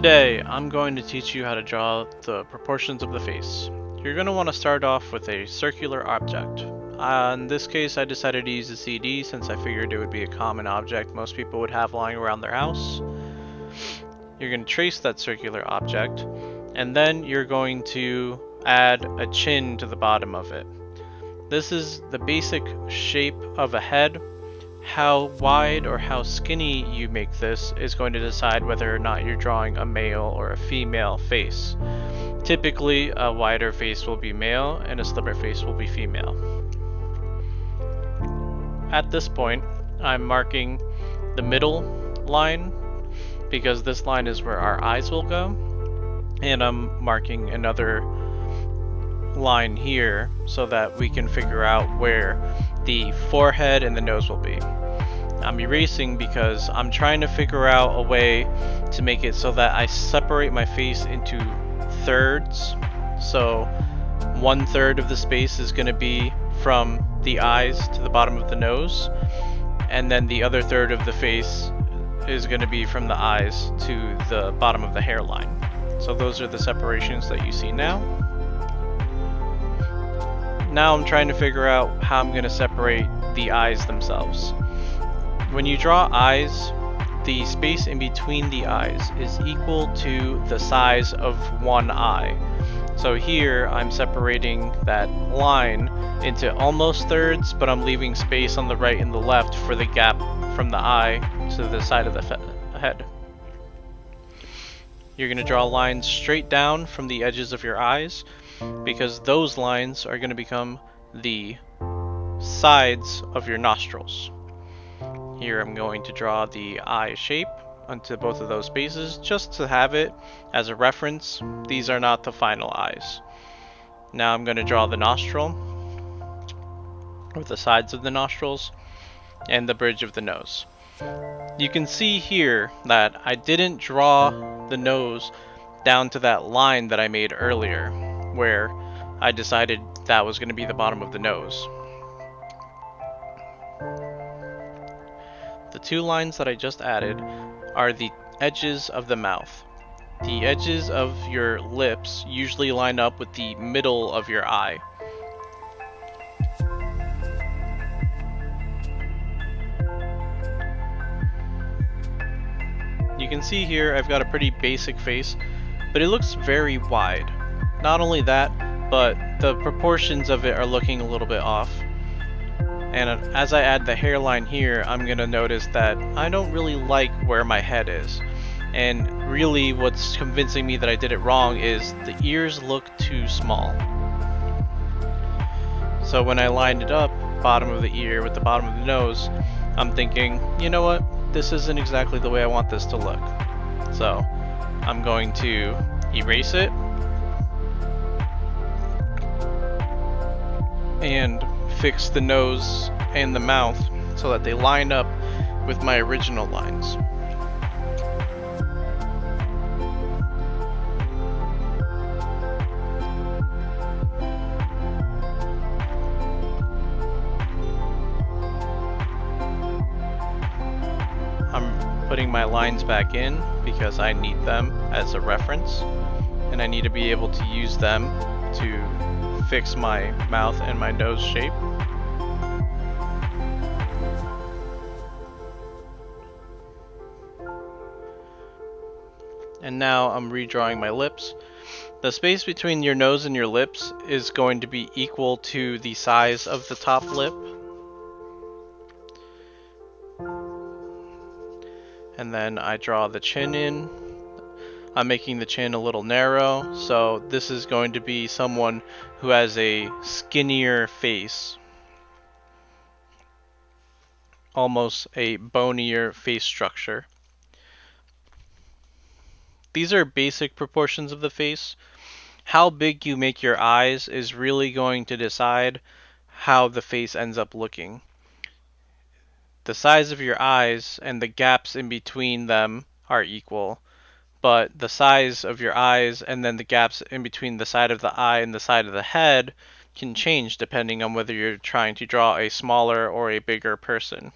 Today, I'm going to teach you how to draw the proportions of the face. You're going to want to start off with a circular object. In this case, I decided to use a CD since I figured it would be a common object most people would have lying around their house. You're going to trace that circular object, and then you're going to add a chin to the bottom of it. This is the basic shape of a head. How wide or how skinny you make this is going to decide whether or not you're drawing a male or a female face. Typically, a wider face will be male and a slimmer face will be female. At this point, I'm marking the middle line because this line is where our eyes will go, and I'm marking another line here so that we can figure out where the forehead and the nose will be. I'm erasing because I'm trying to figure out a way to make it so that I separate my face into thirds. So 1/3 of the space is going to be from the eyes to the bottom of the nose, and then the other third of the face is going to be from the eyes to the bottom of the hairline. So those are the separations that you see now. Now I'm trying to figure out how I'm going to separate the eyes themselves. When you draw eyes, the space in between the eyes is equal to the size of one eye. So here I'm separating that line into almost thirds, but I'm leaving space on the right and the left for the gap from the eye to the side of the head. You're going to draw lines straight down from the edges of your eyes, because those lines are going to become the sides of your nostrils. Here I'm going to draw the eye shape onto both of those spaces just to have it as a reference. These are not the final eyes. Now I'm going to draw the nostril, or the sides of the nostrils, and the bridge of the nose. You can see here that I didn't draw the nose down to that line that I made earlier, where I decided that was going to be the bottom of the nose. The two lines that I just added are the edges of the mouth. The edges of your lips usually line up with the middle of your eye. You can see here I've got a pretty basic face, but it looks very wide. Not only that, but the proportions of it are looking a little bit off. And as I add the hairline here, I'm going to notice that I don't really like where my head is. And really what's convincing me that I did it wrong is the ears look too small. So when I lined it up, bottom of the ear with the bottom of the nose, I'm thinking, you know what? This isn't exactly the way I want this to look. So I'm going to erase it and fix the nose and the mouth so that they line up with my original lines. I'm putting my lines back in because I need them as a reference, and I need to be able to use them to fix my mouth and my nose shape. And now I'm redrawing my lips. The space between your nose and your lips is going to be equal to the size of the top lip. And then I draw the chin in. I'm making the chin a little narrow, so this is going to be someone who has a skinnier face. Almost a bonier face structure. These are basic proportions of the face. How big you make your eyes is really going to decide how the face ends up looking. The size of your eyes and the gaps in between them are equal, but the size of your eyes and then the gaps in between the side of the eye and the side of the head can change depending on whether you're trying to draw a smaller or a bigger person.